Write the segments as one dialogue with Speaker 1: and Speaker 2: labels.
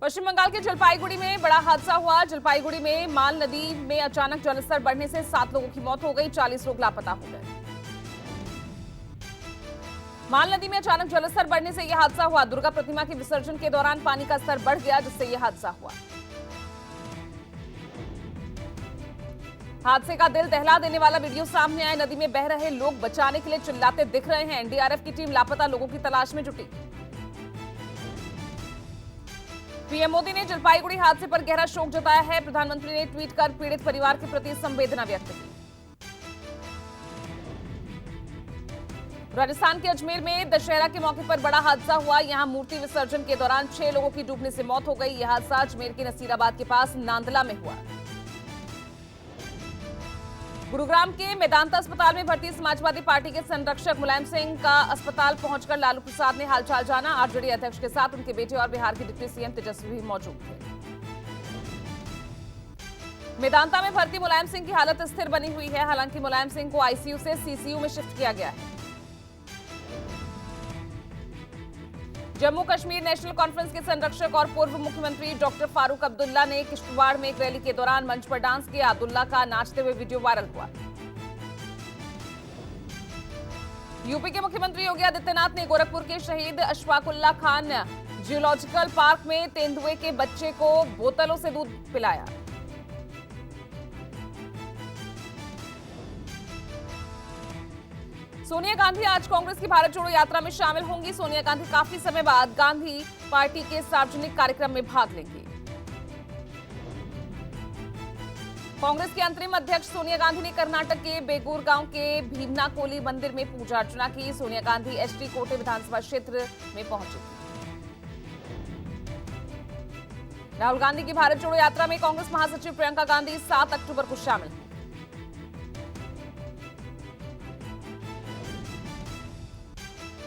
Speaker 1: पश्चिम बंगाल के जलपाईगुड़ी में बड़ा हादसा हुआ। जलपाईगुड़ी में माल नदी में अचानक जलस्तर बढ़ने से 7 लोगों की मौत हो गई, 40 लोग लापता हो गए। माल नदी में अचानक जलस्तर बढ़ने से यह हादसा हुआ। दुर्गा प्रतिमा के विसर्जन के दौरान पानी का स्तर बढ़ गया, जिससे यह हादसा हुआ। हादसे का दिल दहला देने वाला वीडियो सामने आया। नदी में बह रहे लोग बचाने के लिए चिल्लाते दिख रहे हैं। एनडीआरएफ की टीम लापता लोगों की तलाश में जुटी। पीएम मोदी ने जलपाईगुड़ी हादसे पर गहरा शोक जताया है। प्रधानमंत्री ने ट्वीट कर पीड़ित परिवार के प्रति संवेदना व्यक्त की। राजस्थान के अजमेर में दशहरा के मौके पर बड़ा हादसा हुआ। यहां मूर्ति विसर्जन के दौरान 6 लोगों की डूबने से मौत हो गई। यह हादसा अजमेर के नसीराबाद के पास नांदला में हुआ। गुरुग्राम के मेदांता अस्पताल में भर्ती समाजवादी पार्टी के संरक्षक मुलायम सिंह का अस्पताल पहुंचकर लालू प्रसाद ने हालचाल जाना। आरजेडी अध्यक्ष के साथ उनके बेटे और बिहार के डिप्टी सीएम तेजस्वी भी मौजूद थे। मेदांता में भर्ती मुलायम सिंह की हालत स्थिर बनी हुई है। हालांकि मुलायम सिंह को आईसीयू से सीसीयू में शिफ्ट किया गया है। जम्मू कश्मीर नेशनल कॉन्फ्रेंस के संरक्षक और पूर्व मुख्यमंत्री डॉक्टर फारूक अब्दुल्ला ने किश्तवाड़ में एक रैली के दौरान मंच पर डांस किया। अब्दुल्ला का नाचते हुए वीडियो वायरल हुआ। यूपी के मुख्यमंत्री योगी आदित्यनाथ ने गोरखपुर के शहीद अशफाकुल्ला खान जियोलॉजिकल पार्क में तेंदुए के बच्चे को बोतलों से दूध पिलाया। सोनिया गांधी आज कांग्रेस की भारत जोड़ो यात्रा में शामिल होंगी। सोनिया गांधी काफी समय बाद गांधी पार्टी के सार्वजनिक कार्यक्रम में भाग लेंगी। कांग्रेस के अंतरिम अध्यक्ष सोनिया गांधी ने कर्नाटक के बेगूर गांव के भीमनाकोली मंदिर में पूजा अर्चना की। सोनिया गांधी एचडी कोटे विधानसभा क्षेत्र में पहुंची। राहुल गांधी की भारत जोड़ो यात्रा में कांग्रेस महासचिव प्रियंका गांधी 7 अक्टूबर को शामिल होंगी।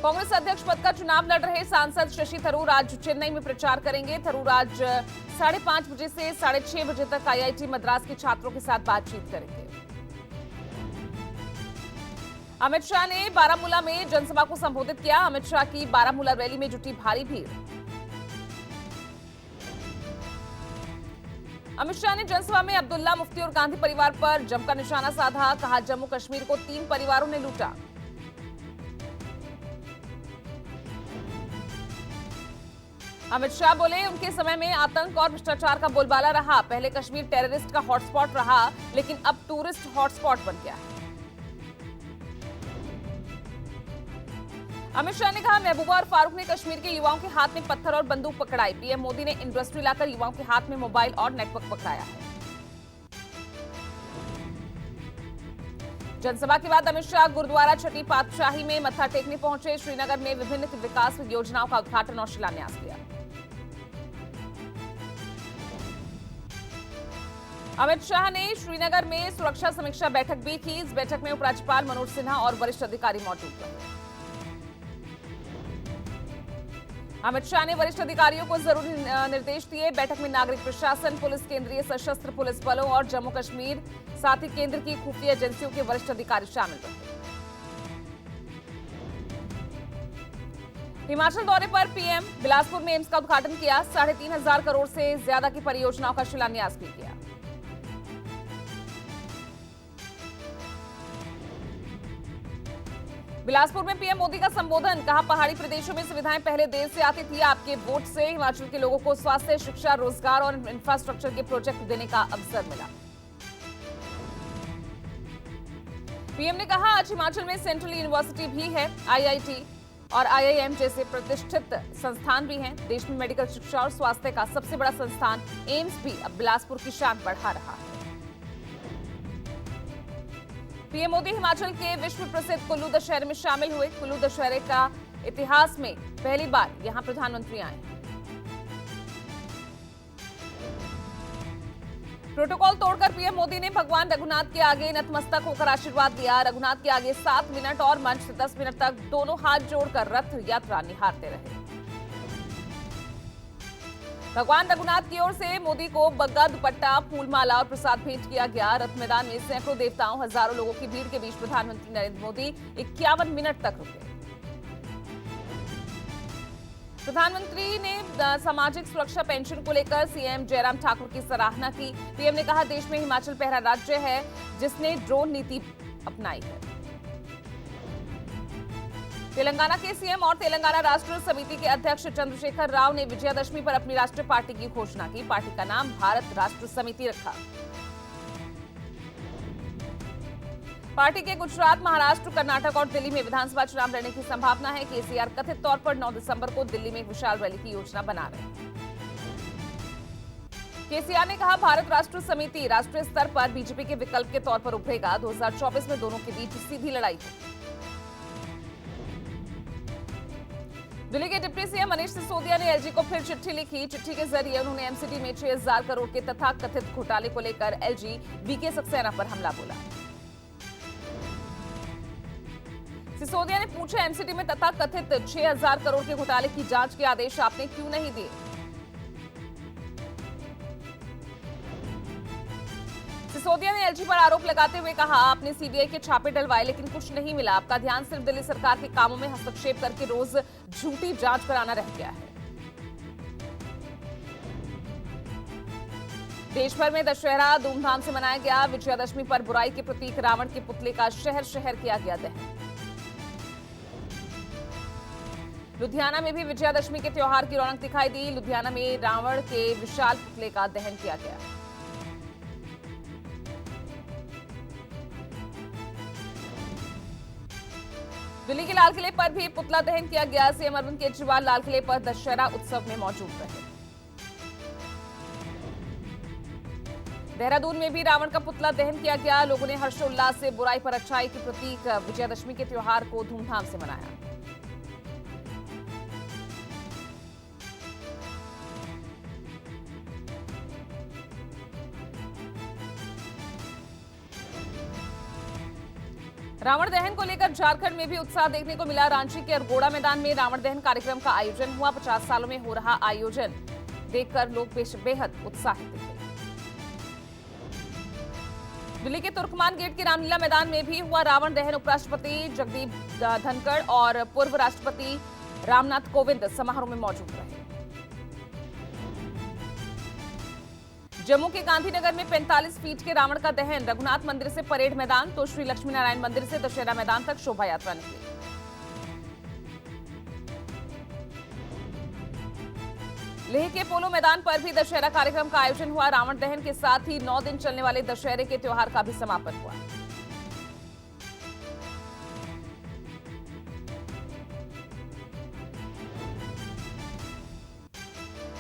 Speaker 1: कांग्रेस अध्यक्ष पद का चुनाव लड़ रहे सांसद शशि थरूर आज चेन्नई में प्रचार करेंगे। थरूर आज 5:30 बजे से 6:30 बजे तक आईआईटी मद्रास के छात्रों के साथ बातचीत करेंगे। अमित शाह ने बारामूला में जनसभा को संबोधित किया। अमित शाह की बारामूला रैली में जुटी भारी भीड़। अमित शाह ने जनसभा में अब्दुल्ला, मुफ्ती और गांधी परिवार पर जमकर निशाना साधा। कहा, जम्मू कश्मीर को 3 परिवारों ने लूटा। अमित शाह बोले, उनके समय में आतंक और भ्रष्टाचार का बोलबाला रहा। पहले कश्मीर टेररिस्ट का हॉटस्पॉट रहा, लेकिन अब टूरिस्ट हॉटस्पॉट बन गया है। अमित शाह ने कहा, महबूबा और फारूक ने कश्मीर के युवाओं के हाथ में पत्थर और बंदूक पकड़ाई। पीएम मोदी ने इंडस्ट्री लाकर युवाओं के हाथ में मोबाइल और नेटवर्क पकड़ाया है। जनसभा के बाद अमित शाह गुरुद्वारा छठी पातशाही में मत्था टेकने पहुंचे। श्रीनगर में विभिन्न विकास योजनाओं का उद्घाटन और शिलान्यास किया। अमित शाह ने श्रीनगर में सुरक्षा समीक्षा बैठक भी की। इस बैठक में उपराज्यपाल मनोज सिन्हा और वरिष्ठ अधिकारी मौजूद रहे। अमित शाह ने वरिष्ठ अधिकारियों को जरूरी निर्देश दिए। बैठक में नागरिक प्रशासन, पुलिस, केंद्रीय सशस्त्र पुलिस बलों और जम्मू कश्मीर साथ ही केंद्र की खुफिया एजेंसियों के वरिष्ठ अधिकारी शामिल रहे। हिमाचल दौरे पर पीएम बिलासपुर में एम्स का उद्घाटन किया। 3,500 करोड़ से ज्यादा की परियोजनाओं का शिलान्यास भी किया। बिलासपुर में पीएम मोदी का संबोधन। कहा, पहाड़ी प्रदेशों में सुविधाएं पहले देर से आती थी। आपके वोट से हिमाचल के लोगों को स्वास्थ्य, शिक्षा, रोजगार और इंफ्रास्ट्रक्चर के प्रोजेक्ट देने का अवसर मिला। पीएम ने कहा, आज हिमाचल में सेंट्रल यूनिवर्सिटी भी है, आईआईटी और आईआईएम जैसे प्रतिष्ठित संस्थान भी हैं। देश में मेडिकल शिक्षा और स्वास्थ्य का सबसे बड़ा संस्थान एम्स भी अब बिलासपुर की शान बढ़ा रहा है। पीएम मोदी हिमाचल के विश्व प्रसिद्ध कुल्लू दशहरे में शामिल हुए। कुल्लू दशहरे का इतिहास में पहली बार यहां प्रधानमंत्री आए। प्रोटोकॉल तोड़कर पीएम मोदी ने भगवान रघुनाथ के आगे नतमस्तक होकर आशीर्वाद लिया। रघुनाथ के आगे 7 मिनट और मंच से 10 मिनट तक दोनों हाथ जोड़कर रथ यात्रा निहारते रहे। भगवान रघुनाथ की ओर से मोदी को बग्गा, दुपट्टा, फूलमाला और प्रसाद भेंट किया गया। रथ मैदान में सैकड़ों देवताओं, हजारों लोगों की भीड़ के बीच प्रधानमंत्री नरेंद्र मोदी 51 मिनट तक रुके। प्रधानमंत्री ने सामाजिक सुरक्षा पेंशन को लेकर सीएम जयराम ठाकुर की सराहना की। पीएम ने कहा, देश में हिमाचल पहला राज्य है जिसने ड्रोन नीति अपनाई है। तेलंगाना के सीएम और तेलंगाना राष्ट्र समिति के अध्यक्ष चंद्रशेखर राव ने विजयादशमी पर अपनी राष्ट्रीय पार्टी की घोषणा की। पार्टी का नाम भारत राष्ट्र समिति रखा। पार्टी के गुजरात, महाराष्ट्र, कर्नाटक और दिल्ली में विधानसभा चुनाव लड़ने की संभावना है। केसीआर कथित तौर पर 9 दिसंबर को दिल्ली में एक विशाल रैली की योजना बना रहे हैं। केसीआर ने कहा, भारत राष्ट्र समिति राष्ट्रीय स्तर पर बीजेपी के विकल्प के तौर पर उभरेगा। 2024 में दोनों के बीच सीधी लड़ाई होगी। दिल्ली के डिप्टी सीएम मनीष सिसोदिया ने एलजी को फिर चिट्ठी लिखी। चिट्ठी के जरिए उन्होंने एमसीडी में 6000 करोड़ के तथाकथित घोटाले को लेकर एलजी वीके सक्सेना पर हमला बोला। सिसोदिया ने पूछा, एमसीडी में तथाकथित 6000 करोड़ के घोटाले की जांच के आदेश आपने क्यों नहीं दिए? सिसोदिया ने एलजी पर आरोप लगाते हुए कहा, आपने सीबीआई के छापे डलवाए लेकिन कुछ नहीं मिला। आपका ध्यान सिर्फ दिल्ली सरकार के कामों में हस्तक्षेप करके रोज झूठी जांच कराना रह गया है। देश भर में दशहरा धूमधाम से मनाया गया। विजयादशमी पर बुराई के प्रतीक रावण के पुतले का शहर शहर किया गया दहन। लुधियाना में भी विजयादशमी के त्योहार की रौनक दिखाई दी। लुधियाना में रावण के विशाल पुतले का दहन किया गया। दिल्ली के लाल किले पर भी पुतला दहन किया गया। सीएम अरविंद केजरीवाल लाल किले पर दशहरा उत्सव में मौजूद रहे। देहरादून में भी रावण का पुतला दहन किया गया। लोगों ने हर्षोल्लास से बुराई पर अच्छाई के प्रतीक विजयादशमी के त्योहार को धूमधाम से मनाया। रावण दहन को लेकर झारखंड में भी उत्साह देखने को मिला। रांची के अरगोड़ा मैदान में रावण दहन कार्यक्रम का आयोजन हुआ। 50 सालों में हो रहा आयोजन देखकर लोग बेहद उत्साहित दिखे। दिल्ली के तुर्कमान गेट के रामलीला मैदान में भी हुआ रावण दहन। उपराष्ट्रपति जगदीप धनखड़ और पूर्व राष्ट्रपति रामनाथ कोविंद समारोह में मौजूद रहे। जम्मू के गांधीनगर में 45 फीट के रावण का दहन। रघुनाथ मंदिर से परेड मैदान तो श्री लक्ष्मी नारायण मंदिर से दशहरा मैदान तक शोभा यात्रा निकली। लेह के पोलो मैदान पर भी दशहरा कार्यक्रम का आयोजन हुआ। रावण दहन के साथ ही 9 दिन चलने वाले दशहरे के त्योहार का भी समापन हुआ।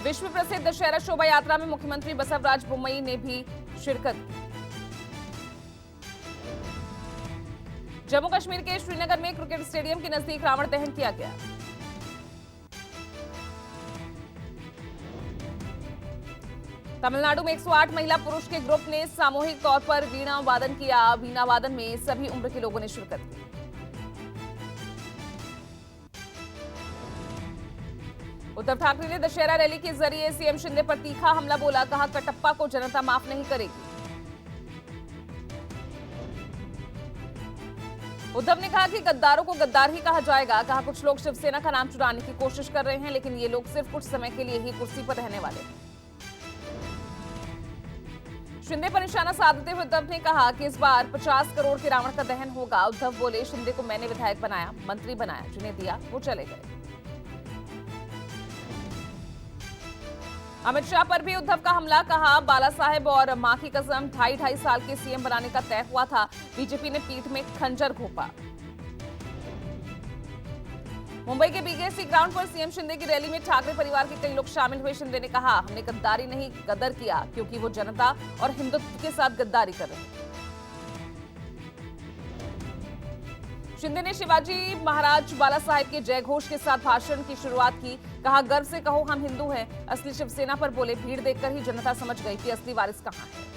Speaker 1: विश्व प्रसिद्ध दशहरा शोभा यात्रा में मुख्यमंत्री बसवराज बोम्मई ने भी शिरकत की। जम्मू कश्मीर के श्रीनगर में क्रिकेट स्टेडियम के नजदीक रावण दहन किया गया। तमिलनाडु में 108 महिला पुरुष के ग्रुप ने सामूहिक तौर पर वीणा वादन किया। वीणा वादन में सभी उम्र के लोगों ने शिरकत की। उद्धव ठाकरे ने दशहरा रैली के जरिए सीएम शिंदे पर तीखा हमला बोला। कहा, कटप्पा को जनता माफ नहीं करेगी। उद्धव ने कहा कि गद्दारों को गद्दार ही कहा जाएगा। कहा, कुछ लोग शिवसेना का नाम चुराने की कोशिश कर रहे हैं लेकिन ये लोग सिर्फ कुछ समय के लिए ही कुर्सी पर रहने वाले हैं। शिंदे पर निशाना साधते हुए उद्धव ने कहा कि इस बार 50 करोड़ के रावण का दहन होगा। उद्धव बोले, शिंदे को मैंने विधायक बनाया, मंत्री बनाया, जिन्हें दिया वो चले गए। अमित शाह पर भी उद्धव का हमला। कहा, बाला साहेब और मां की कसम 2.5 साल के सीएम बनाने का तय हुआ था। बीजेपी ने पीठ में खंजर घोंपा। मुंबई के बीकेसी ग्राउंड पर सीएम शिंदे की रैली में ठाकरे परिवार के कई लोग शामिल हुए। शिंदे ने कहा, हमने गद्दारी नहीं गदर किया क्योंकि वो जनता और हिंदुत्व के साथ गद्दारी कर रहे हैं। शिंदे ने शिवाजी महाराज बाला साहेब के जय घोष के साथ भाषण की शुरुआत की। कहा, गर्व से कहो हम हिंदू हैं। असली शिवसेना पर बोले, भीड़ देखकर ही जनता समझ गई कि असली वारिस कहां है।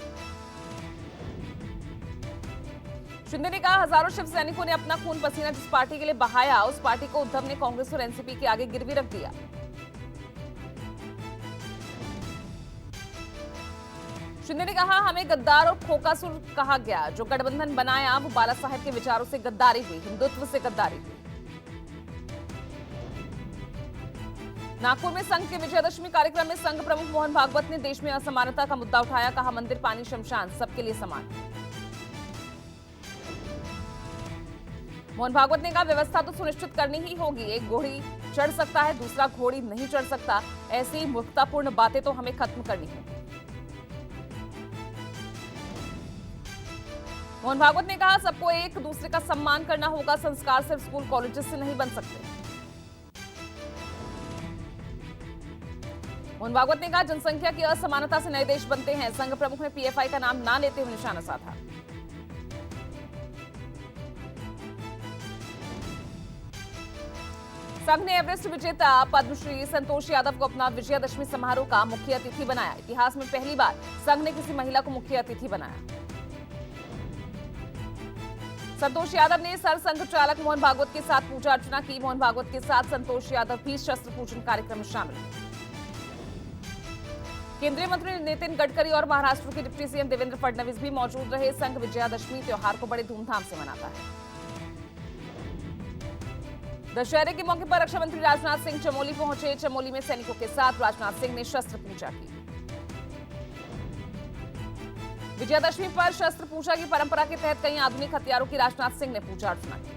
Speaker 1: शिंदे ने कहा, हजारों शिव सैनिकों ने अपना खून पसीना जिस पार्टी के लिए बहाया, उस पार्टी को उद्धव ने कांग्रेस और एनसीपी के आगे गिरवी रख दिया। शिंदे ने कहा, हमें गद्दार और खोकासुर कहा गया। जो गठबंधन बनाया वो बाला साहेब के विचारों से गद्दारी हुई, हिंदुत्व से गद्दारी हुई। नागपुर में संघ के विजयादशमी कार्यक्रम में संघ प्रमुख मोहन भागवत ने देश में असमानता का मुद्दा उठाया। कहा, मंदिर, पानी, शमशान सबके लिए समान। मोहन भागवत ने कहा, व्यवस्था तो सुनिश्चित करनी ही होगी। एक घोड़ी चढ़ सकता है, दूसरा घोड़ी नहीं चढ़ सकता। ऐसी मूर्खतापूर्ण बातें तो हमें खत्म करनी होगी। मोहन भागवत ने कहा, सबको एक दूसरे का सम्मान करना होगा। संस्कार सिर्फ स्कूल कॉलेजेस से नहीं बन सकते। मोहन भागवत ने कहा, जनसंख्या की असमानता से नए देश बनते हैं। संघ प्रमुख ने पीएफआई का नाम ना लेते हुए निशाना साधा। संघ ने एवरेस्ट विजेता पद्मश्री संतोष यादव को अपना विजयादशमी समारोह का मुख्य अतिथि बनाया। इतिहास में पहली बार संघ ने किसी महिला को मुख्य अतिथि बनाया। संतोष यादव ने सरसंघ चालक मोहन भागवत के साथ पूजा अर्चना की। मोहन भागवत के साथ संतोष यादव भी शस्त्र पूजन कार्यक्रम में शामिल हुए। केंद्रीय मंत्री नितिन गडकरी और महाराष्ट्र के डिप्टी सीएम देवेंद्र फडणवीस भी मौजूद रहे। संघ विजयादशमी त्योहार को बड़े धूमधाम से मनाता है। दशहरे के मौके पर रक्षा मंत्री राजनाथ सिंह चमोली पहुंचे। चमोली में सैनिकों के साथ राजनाथ सिंह ने शस्त्र पूजा की। विजयादशमी पर शस्त्र पूजा की परंपरा के तहत कई आधुनिक हथियारों की राजनाथ सिंह ने पूजा अर्चना की।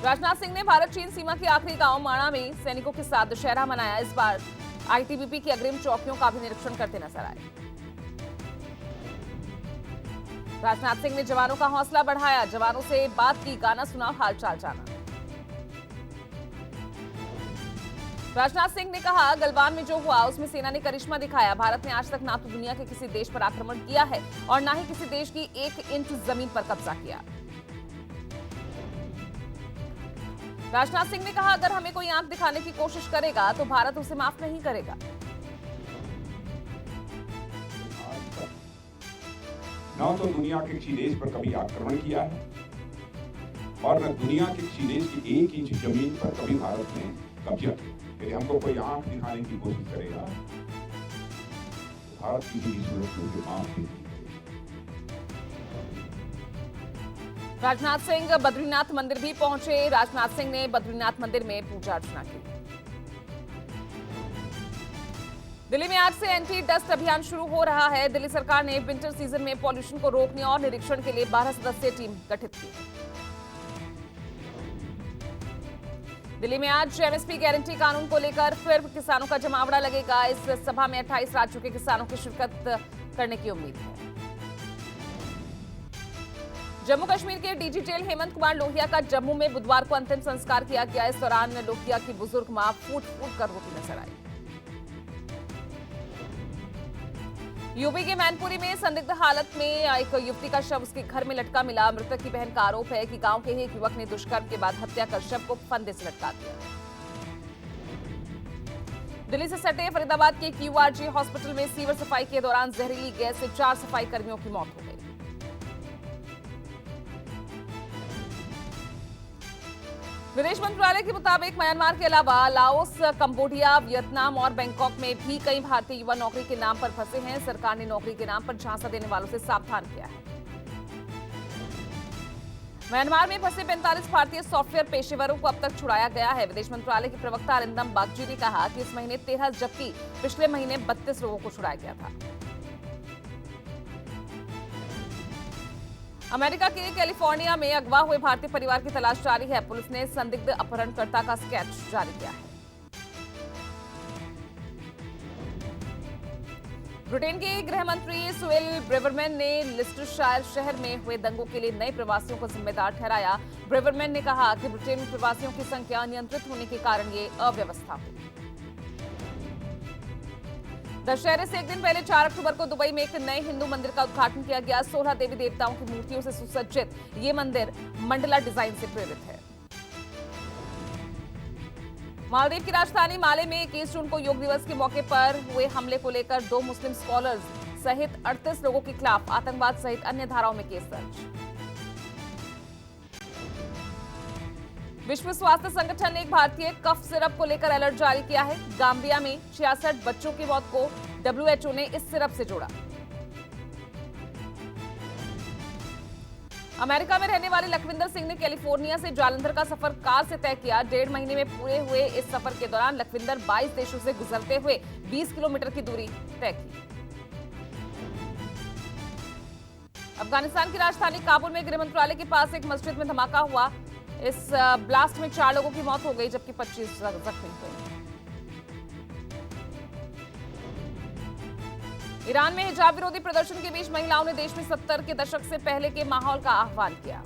Speaker 1: राजनाथ सिंह ने भारत चीन सीमा के आखिरी गांव माणा में सैनिकों के साथ दशहरा मनाया। इस बार आईटीबीपी की अग्रिम चौकियों का भी निरीक्षण करते नजर आए। राजनाथ सिंह ने जवानों का हौसला बढ़ाया। जवानों से बात की, गाना सुना, हालचाल जाना। राजनाथ सिंह ने कहा, गलवान में जो हुआ उसमें सेना ने करिश्मा दिखाया। भारत ने आज तक ना तो दुनिया के किसी देश पर आक्रमण किया है और ना ही किसी देश की 1 इंच जमीन पर कब्जा किया। राजनाथ सिंह ने कहा, अगर हमें कोई आंख दिखाने की कोशिश करेगा तो भारत उसे माफ नहीं करेगा।
Speaker 2: ना तो दुनिया के किसी देश पर कभी आक्रमण किया है और न दुनिया के किसी देश की 1 इंच जमीन पर कभी भारत ने कब्जा किया। यदि हमको कोई आंख दिखाने की कोशिश करेगा तो भारत किसी भी सूरत में उसे माफ नहीं करेगा।
Speaker 1: राजनाथ सिंह बद्रीनाथ मंदिर भी पहुंचे। राजनाथ सिंह ने बद्रीनाथ मंदिर में पूजा अर्चना की। दिल्ली में आज से एंटी डस्ट अभियान शुरू हो रहा है। दिल्ली सरकार ने विंटर सीजन में पॉल्यूशन को रोकने और निरीक्षण के लिए 12 सदस्यीय टीम गठित की। दिल्ली में आज एमएसपी गारंटी कानून को लेकर फिर किसानों का जमावड़ा लगेगा। इस सभा में 28 राज्यों के किसानों की शिरकत करने की उम्मीद है। जम्मू कश्मीर के डीजी जेल हेमंत कुमार लोहिया का जम्मू में बुधवार को अंतिम संस्कार किया गया। इस दौरान लोहिया की बुजुर्ग मां फूट फूट कर रोती नजर आई। यूपी के मैनपुरी में संदिग्ध हालत में एक युवती का शव उसके घर में लटका मिला। मृतक की बहन का आरोप है कि गांव के ही एक युवक ने दुष्कर्म के बाद हत्या कर शव को फंदे से लटका दिया। दिल्ली से सटे फरीदाबाद के क्यूआरजी हॉस्पिटल में सीवर सफाई के दौरान जहरीली गैस से 4 सफाई कर्मियों की मौत हो गई। विदेश मंत्रालय के मुताबिक म्यांमार के अलावा लाओस, कंबोडिया, वियतनाम और बैंकॉक में भी कई भारतीय युवा नौकरी के नाम पर फंसे हैं। सरकार ने नौकरी के नाम पर झांसा देने वालों से सावधान किया है। म्यांमार में फंसे 45 भारतीय सॉफ्टवेयर पेशेवरों को अब तक छुड़ाया गया है। विदेश मंत्रालय के प्रवक्ता अरिंदम बागची ने कहा कि इस महीने 13 जबकि पिछले महीने 32 लोगों को छुड़ाया गया था। अमेरिका के कैलिफोर्निया में अगवा हुए भारतीय परिवार की तलाश जारी है। पुलिस ने संदिग्ध अपहरणकर्ता का स्केच जारी किया है। ब्रिटेन के गृह मंत्री सुएल ब्रेवरमैन ने लिस्टरशायर शहर में हुए दंगों के लिए नए प्रवासियों को जिम्मेदार ठहराया। ब्रेवरमैन ने कहा कि ब्रिटेन में प्रवासियों की संख्या अनियंत्रित होने के कारण ये अव्यवस्था हुई। दशहरे से एक दिन पहले 4 अक्टूबर को दुबई में एक नए हिंदू मंदिर का उद्घाटन किया गया। 16 देवी देवताओं की मूर्तियों से सुसज्जित ये मंदिर मंडला डिजाइन से प्रेरित है। मालदीव की राजधानी माले में 21 जून को योग दिवस के मौके पर हुए हमले को लेकर 2 मुस्लिम स्कॉलर्स सहित 38 लोगों के खिलाफ आतंकवाद सहित अन्य धाराओं में केस दर्ज। विश्व स्वास्थ्य संगठन ने एक भारतीय कफ सिरप को लेकर अलर्ट जारी किया है। गाम्बिया में 66 बच्चों की मौत को डब्ल्यूएचओ ने इस सिरप से जोड़ा। अमेरिका में रहने वाले लखविंदर सिंह ने कैलिफोर्निया से जालंधर का सफर कार से तय किया। 1.5 महीने में पूरे हुए इस सफर के दौरान लखविंदर 22 देशों से गुजरते हुए 20 किलोमीटर की दूरी तय की। अफगानिस्तान की राजधानी काबुल में गृह मंत्रालय के पास एक मस्जिद में धमाका हुआ। इस ब्लास्ट में 4 लोगों की मौत हो गई जबकि 25 जख्मी हुए। ईरान में हिजाब विरोधी प्रदर्शन के बीच महिलाओं ने देश में 70 के दशक से पहले के माहौल का आह्वान किया।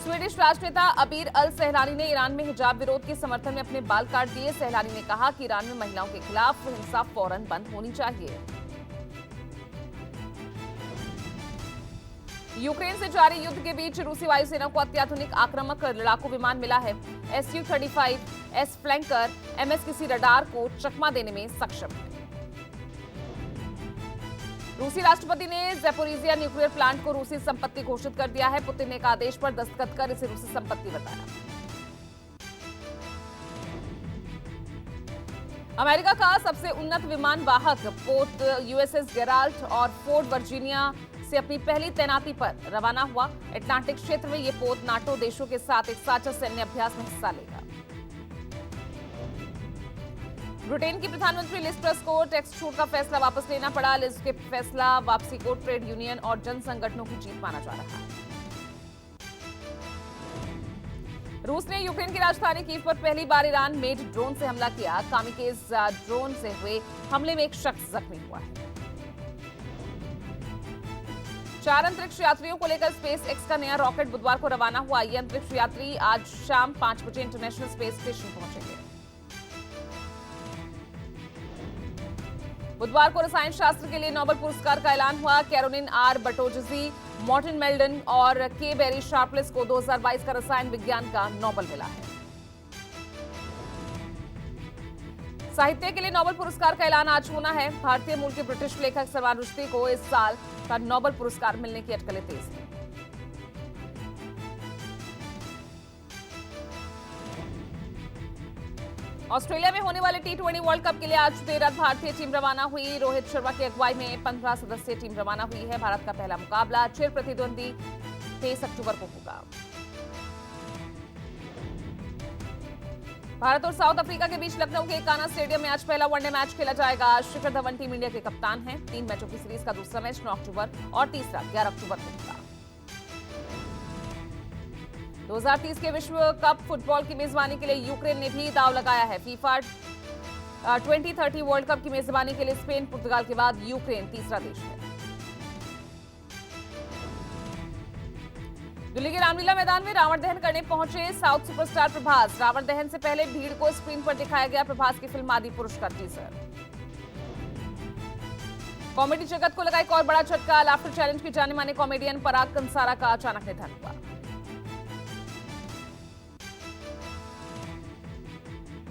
Speaker 1: स्वीडिश राष्ट्रनेता अबीर अल सहलानी ने ईरान में हिजाब विरोध के समर्थन में अपने बाल काट दिए। सहलानी ने कहा कि ईरान में महिलाओं के खिलाफ हिंसा फौरन बंद होनी चाहिए। यूक्रेन से जारी युद्ध के बीच रूसी वायुसेना को अत्याधुनिक आक्रामक लड़ाकू विमान मिला है। Su-35S फ्लैंकर MSKC रडार को चकमा देने में सक्षम है। रूसी राष्ट्रपति ने ज़ैपोरिज़िया न्यूक्लियर प्लांट को रूसी संपत्ति घोषित कर दिया है। पुतिन ने एक आदेश पर दस्तखत कर इसे रूसी संपत्ति बताया। अमेरिका का सबसे उन्नत विमान वाहक पोत USS गेराल्ट और फोर्ट वर्जीनिया से अपनी पहली तैनाती पर रवाना हुआ। अटलांटिक क्षेत्र में यह पोत नाटो देशों के साथ एक साझा सैन्य अभ्यास में हिस्सा लेगा। ब्रिटेन की प्रधानमंत्री लिज ट्रस को टैक्स छूट का फैसला वापस लेना पड़ा। लिज के फैसला वापसी को ट्रेड यूनियन और जन संगठनों की जीत माना जा रहा है। रूस ने यूक्रेन की राजधानी कीव पर पहली बार ईरान मेड ड्रोन से हमला किया। कामिकेज ड्रोन से हुए हमले में एक शख्स जख्मी हुआ है। 4 अंतरिक्ष यात्रियों को लेकर स्पेस एक्स का नया रॉकेट बुधवार को रवाना हुआ। ये अंतरिक्ष यात्री आज शाम 5 बजे इंटरनेशनल स्पेस स्टेशन पहुंचेंगे। बुधवार को रसायन शास्त्र के लिए नोबेल पुरस्कार का ऐलान हुआ। कैरोलिन आर बटोजजी, मॉर्टिन मेल्डन और के बेरी शार्पलेस को 2022 का रसायन विज्ञान का नोबेल मिला है। साहित्य के लिए नोबेल पुरस्कार का ऐलान आज होना है। भारतीय मूल के ब्रिटिश लेखक सलमान रुश्दी को इस साल का नोबेल पुरस्कार मिलने की अटकलें तेज हैं। ऑस्ट्रेलिया में होने वाले T20 वर्ल्ड कप के लिए आज देर रात भारतीय टीम रवाना हुई। रोहित शर्मा की अगुवाई में 15 सदस्यीय टीम रवाना हुई है। भारत का पहला मुकाबला चिर प्रतिद्वंदी 23 अक्टूबर को होगा। भारत और साउथ अफ्रीका के बीच लखनऊ के एकाना स्टेडियम में आज पहला वनडे मैच खेला जाएगा। शिखर धवन टीम इंडिया के कप्तान हैं। 3 मैचों की सीरीज का दूसरा मैच 9 अक्टूबर और तीसरा 11 अक्टूबर को होगा। 2030 के विश्व कप फुटबॉल की मेजबानी के लिए यूक्रेन ने भी दांव लगाया है। फीफा 2030 वर्ल्ड कप की मेजबानी के लिए स्पेन, पुर्तगाल के बाद यूक्रेन तीसरा देश है। दिल्ली के रामलीला मैदान में रावण दहन करने पहुंचे साउथ सुपरस्टार प्रभास। रावण दहन से पहले भीड़ को स्क्रीन पर दिखाया गया प्रभास की फिल्म आदि पुरुष का टीजर। कॉमेडी जगत को लगा एक और बड़ा झटका। लाफ्टर चैलेंज की जाने माने कॉमेडियन पराग कंसारा का अचानक निधन हुआ।